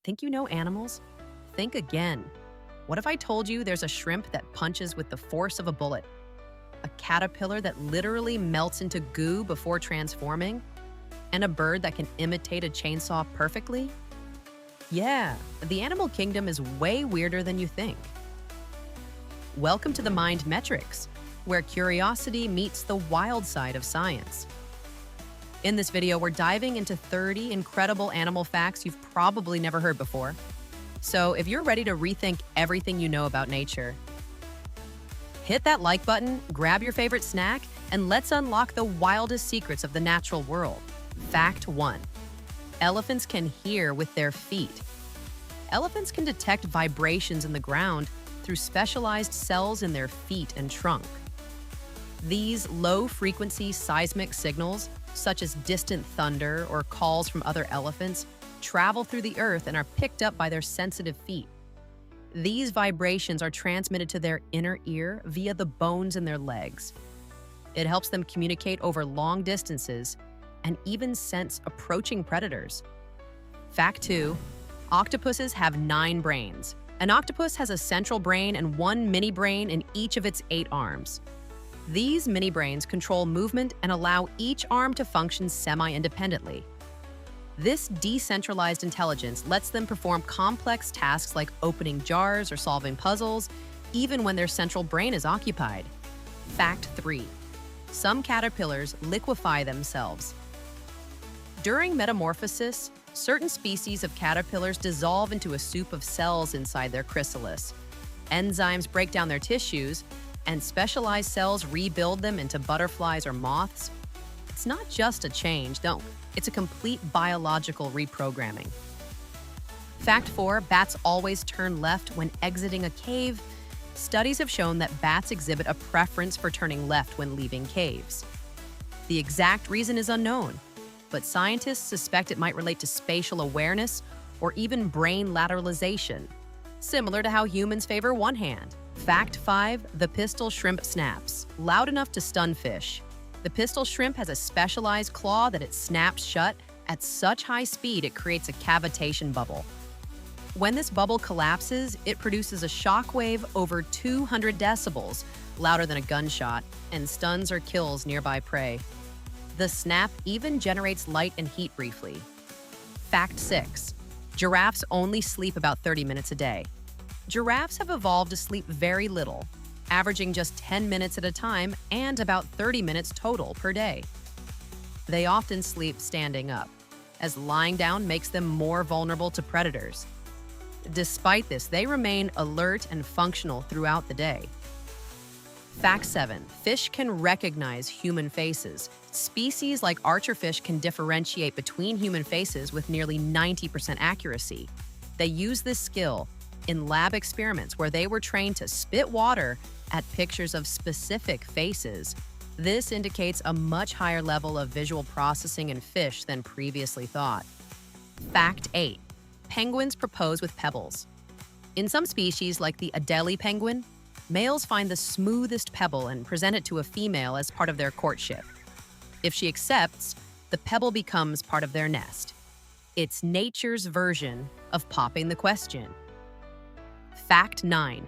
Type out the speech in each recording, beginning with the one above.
Think you know animals? Think again. What if I told you there's a shrimp that punches with the force of a bullet? A caterpillar that literally melts into goo before transforming? And a bird that can imitate a chainsaw perfectly? Yeah, the animal kingdom is way weirder than you think. Welcome to the Mind Metrics, where curiosity meets the wild side of science. In this video, we're diving into 30 incredible animal facts you've probably never heard before. So if you're ready to rethink everything you know about nature, hit that like button, grab your favorite snack, and let's unlock the wildest secrets of the natural world. Fact 1. Elephants can hear with their feet. Elephants can detect vibrations in the ground through specialized cells in their feet and trunk. These low-frequency seismic signals, such as distant thunder or calls from other elephants, travel through the earth and are picked up by their sensitive feet. These vibrations are transmitted to their inner ear via the bones in their legs. It helps them communicate over long distances and even sense approaching predators. Fact 2. Octopuses have 9 brains. An octopus has a central brain and 1 mini brain in each of its 8 arms. These mini brains control movement and allow each arm to function semi-independently. This decentralized intelligence lets them perform complex tasks like opening jars or solving puzzles, even when their central brain is occupied. Fact 3. Some caterpillars liquefy themselves. During metamorphosis, certain species of caterpillars dissolve into a soup of cells inside their chrysalis. Enzymes break down their tissues, and specialized cells rebuild them into butterflies or moths. It's not just a change, no, it's a complete biological reprogramming. Fact 4, bats always turn left when exiting a cave. Studies have shown that bats exhibit a preference for turning left when leaving caves. The exact reason is unknown, but scientists suspect it might relate to spatial awareness or even brain lateralization, similar to how humans favor one hand. Fact 5, the pistol shrimp snaps, loud enough to stun fish. The pistol shrimp has a specialized claw that it snaps shut at such high speed it creates a cavitation bubble. When this bubble collapses, it produces a shock wave over 200 decibels, louder than a gunshot, and stuns or kills nearby prey. The snap even generates light and heat briefly. Fact 6, giraffes only sleep about 30 minutes a day. Giraffes have evolved to sleep very little, averaging just 10 minutes at a time and about 30 minutes total per day. They often sleep standing up, as lying down makes them more vulnerable to predators. Despite this, they remain alert and functional throughout the day. Fact 7. Fish can recognize human faces. Species like archerfish can differentiate between human faces with nearly 90% accuracy. They use this skill in lab experiments where they were trained to spit water at pictures of specific faces. This indicates a much higher level of visual processing in fish than previously thought. Fact 8. Penguins propose with pebbles. In some species, like the Adelie penguin, males find the smoothest pebble and present it to a female as part of their courtship. If she accepts, the pebble becomes part of their nest. It's nature's version of popping the question. Fact 9.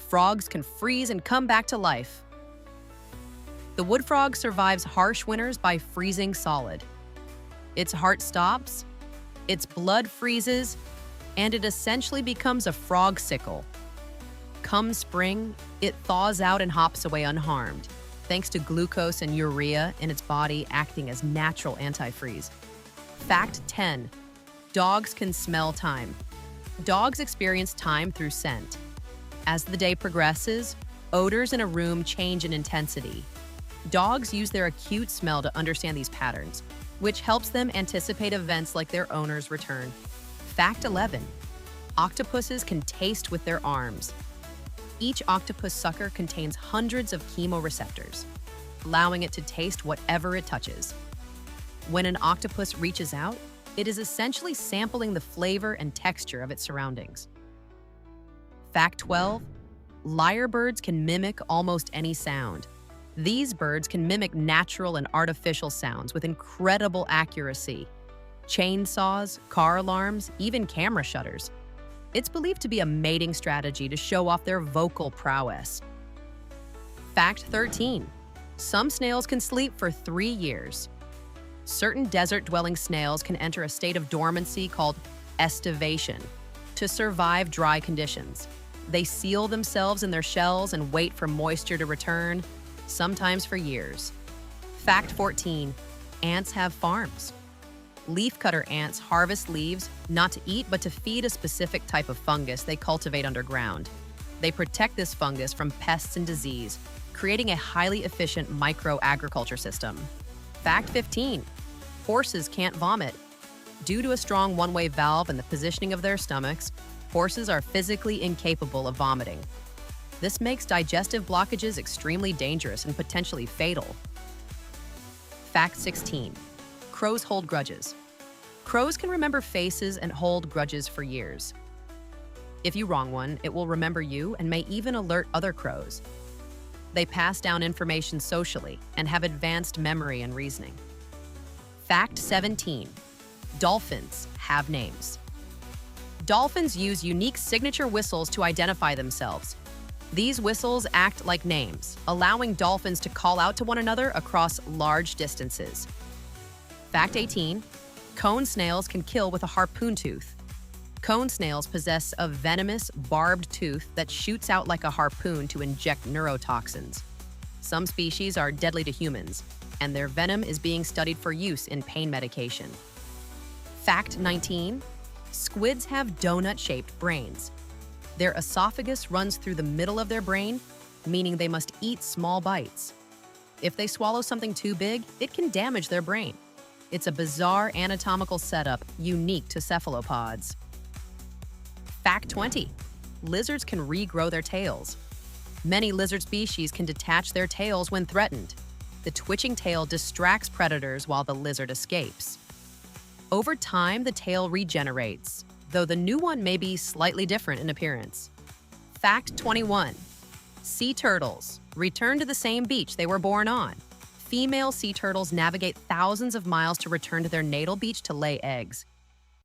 Frogs can freeze and come back to life. The wood frog survives harsh winters by freezing solid. Its heart stops, its blood freezes, and it essentially becomes a frog sickle. Come spring, it thaws out and hops away unharmed, thanks to glucose and urea in its body acting as natural antifreeze. Fact 10. Dogs can smell time. Dogs experience time through scent. As the day progresses, odors in a room change in intensity. Dogs use their acute smell to understand these patterns, which helps them anticipate events like their owner's return. Fact 11. Octopuses can taste with their arms. Each octopus sucker contains hundreds of chemoreceptors, allowing it to taste whatever it touches. When an octopus reaches out, it is essentially sampling the flavor and texture of its surroundings. Fact 12. Lyrebirds can mimic almost any sound. These birds can mimic natural and artificial sounds with incredible accuracy. chainsaws, car alarms, even camera shutters. It's believed to be a mating strategy to show off their vocal prowess. Fact 13. Some snails can sleep for 3 years. Certain desert-dwelling snails can enter a state of dormancy called estivation to survive dry conditions. They seal themselves in their shells and wait for moisture to return, sometimes for years. Fact 14. Ants have farms. Leafcutter ants harvest leaves not to eat but to feed a specific type of fungus they cultivate underground. They protect this fungus from pests and disease, creating a highly efficient micro-agriculture system. Fact 15. Horses can't vomit. Due to a strong one-way valve and the positioning of their stomachs, horses are physically incapable of vomiting. This makes digestive blockages extremely dangerous and potentially fatal. Fact 16. Crows hold grudges. Crows can remember faces and hold grudges for years. If you wrong one, it will remember you and may even alert other crows. They pass down information socially and have advanced memory and reasoning. Fact 17. Dolphins have names. Dolphins use unique signature whistles to identify themselves. These whistles act like names, allowing dolphins to call out to one another across large distances. Fact 18. Cone snails can kill with a harpoon tooth. Cone snails possess a venomous, barbed tooth that shoots out like a harpoon to inject neurotoxins. Some species are deadly to humans, and their venom is being studied for use in pain medication. Fact 19. Squids have donut-shaped brains. Their esophagus runs through the middle of their brain, meaning they must eat small bites. If they swallow something too big, it can damage their brain. It's a bizarre anatomical setup unique to cephalopods. Fact 20. Lizards can regrow their tails. Many lizard species can detach their tails when threatened. The twitching tail distracts predators while the lizard escapes. Over time, the tail regenerates, though the new one may be slightly different in appearance. Fact 21. Sea turtles return to the same beach they were born on. Female sea turtles navigate thousands of miles to return to their natal beach to lay eggs.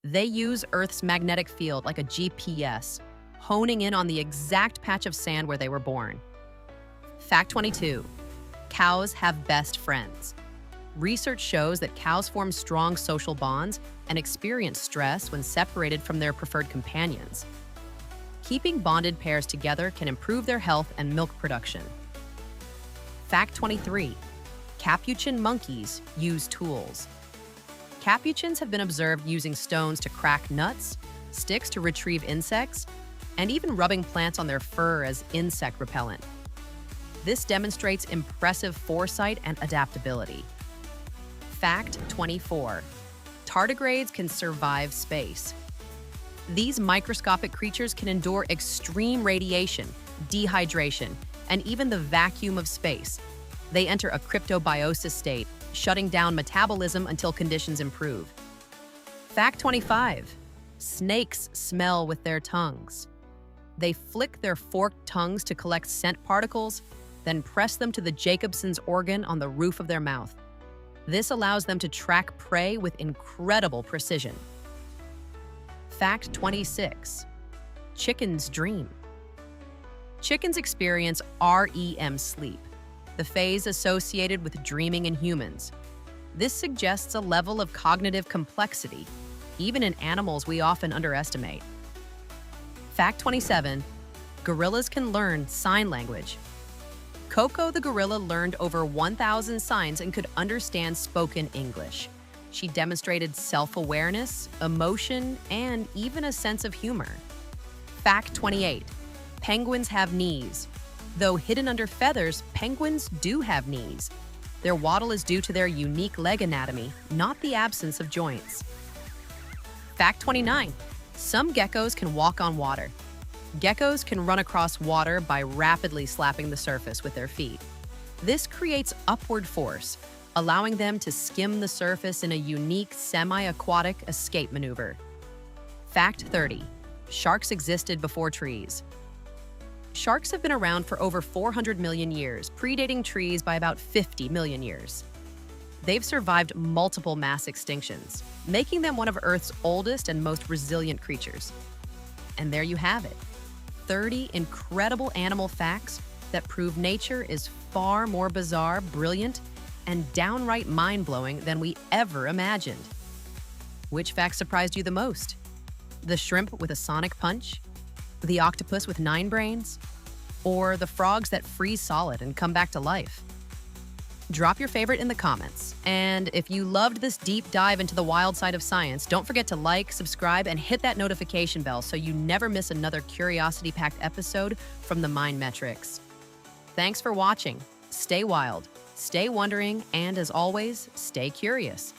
They use Earth's magnetic field like a GPS, honing in on the exact patch of sand where they were born. Fact 22. Cows have best friends. Research shows that cows form strong social bonds and experience stress when separated from their preferred companions. Keeping bonded pairs together can improve their health and milk production. Fact 23. Capuchin monkeys use tools. Capuchins have been observed using stones to crack nuts, sticks to retrieve insects, and even rubbing plants on their fur as insect repellent. This demonstrates impressive foresight and adaptability. Fact 24. Tardigrades can survive space. These microscopic creatures can endure extreme radiation, dehydration, and even the vacuum of space. They enter a cryptobiosis state, shutting down metabolism until conditions improve. Fact 25. Snakes smell with their tongues. They flick their forked tongues to collect scent particles, then press them to the Jacobson's organ on the roof of their mouth. This allows them to track prey with incredible precision. Fact 26. Chickens dream. Chickens experience REM sleep, the phase associated with dreaming in humans. This suggests a level of cognitive complexity, even in animals we often underestimate. Fact 27. Gorillas can learn sign language. Coco the gorilla learned over 1,000 signs and could understand spoken English. She demonstrated self-awareness, emotion, and even a sense of humor. Fact 28. Penguins have knees. Though hidden under feathers, penguins do have knees. Their waddle is due to their unique leg anatomy, not the absence of joints. Fact 29. Some geckos can walk on water. Geckos can run across water by rapidly slapping the surface with their feet. This creates upward force, allowing them to skim the surface in a unique semi-aquatic escape maneuver. Fact 30. Sharks existed before trees. Sharks have been around for over 400 million years, predating trees by about 50 million years. They've survived multiple mass extinctions, making them one of Earth's oldest and most resilient creatures. And there you have it, 30 incredible animal facts that prove nature is far more bizarre, brilliant, and downright mind-blowing than we ever imagined. Which fact surprised you the most? The shrimp with a sonic punch? The octopus with 9 brains? Or the frogs that freeze solid and come back to life? Drop your favorite in the comments. And if you loved this deep dive into the wild side of science, don't forget to like, subscribe, and hit that notification bell so you never miss another curiosity-packed episode from the Mind Metrics. Thanks for watching. Stay wild, stay wondering, and as always, stay curious.